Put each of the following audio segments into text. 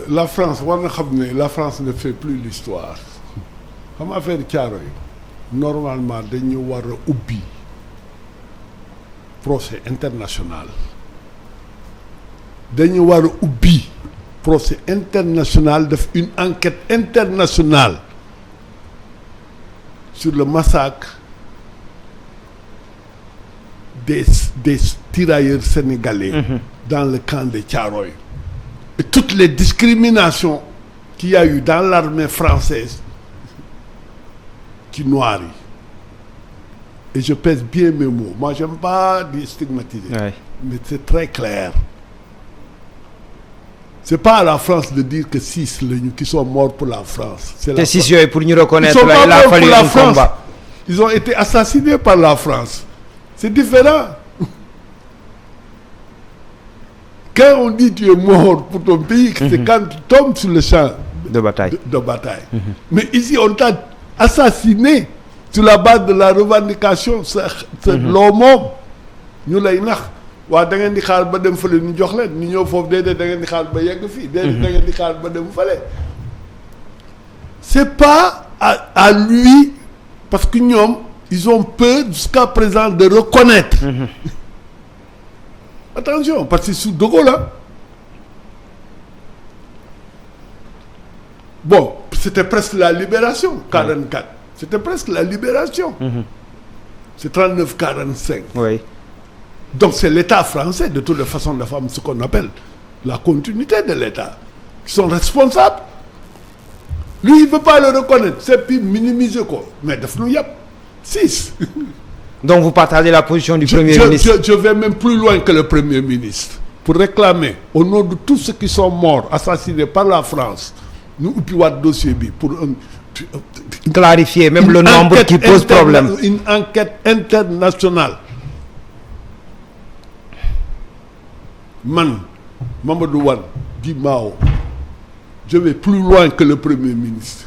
La France war na xam ne la France ne fait plus l'histoire xam affaire Thiaroye normalement dañu war a ubbi procès international dañu war a ubbi procès international def une enquête internationale sur le massacre des tirailleurs sénégalais dans le camp de Thiaroye et toutes les discriminations qu'il y a eu dans l'armée française ci noirs yi et je pèse bien mes mots moi j'aime pas di stigmatiser mais c'est très clair c'est pas à la France de dire que 6 lañu qui sont morts pour la France c'est la 6 yooyu pour ñu reconnaître la il a fallu un combat. Ils ont été assassinés par la France c'est différent quand on dit tu es mort pour ton pays c'est quand tu tombes sur le champ de bataille mais ici on t'a assassiné sur la base de la revendication sa loo moom ñu lay nax waa da ngeen di xaar ba dem fële ñu jox leen ñu ñëw foofu déedéet da ngeen di xaar ba yegg fii déedéet da ngeen di xaar ba dem fële c'est pas à lui parce que ñoom ils ont peur jusqu'à présent de reconnaître attention parce que sous De Gaulle là bon c'était presque la libération 44 c'était presque la libération c'est 39-45 oui donc c'est l'État français de toutes les façons dafa am ce qu'on appelle la continuité de l'État qui sont responsables lui il veut pas le reconnaître c'est puis minimiser ko mais daf nu yàpp 6 donc vous partagez la position du Premier ministre. Je vais même plus loin que le Premier ministre pour réclamer au nom de tous ceux qui sont morts assassinés par la France ñu ubbi waat dossier bi pour clarifier même le nombre qui pose problème une enquête internationale man Mamadou Wane Di Mao je vais plus loin que le Premier ministre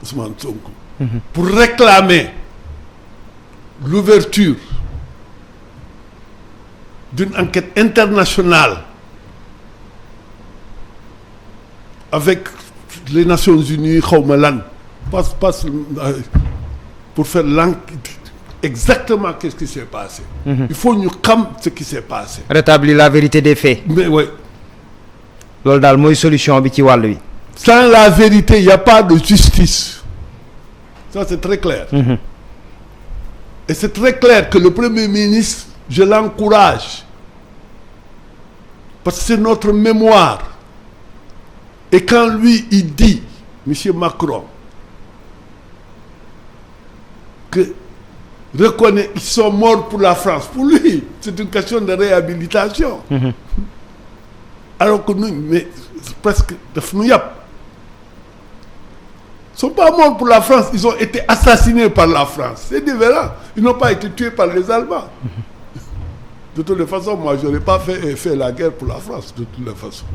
Ousmane Sonko pour réclamer l'ouverture d'une enquête internationale avec les Nations Unies xawma lan passe pour faire l'enquête exactement qu'est-ce qui s'est passé il faut ñu xam ce qui s'est passé rétablir la vérité des faits mais oui loolu daal mooy solution bi ci wàll wi sans la vérité il y a pas de justice ça c'est très clair et c'est très clair que le Premier ministre je l'encourage parce que c'est notre mémoire et quand lui il dit monsieur Macron que reconnaît ils sont morts pour la France pour lui c'est une question de réhabilitation alors que nous mais presque daf nu yàpp ils sont pas morts pour la France ils ont été assassinés par la France c'est différent ils n'ont pas été tués par les Allemands de toutes les façons moi j'aurais pas fait la guerre pour la France de toutes les façons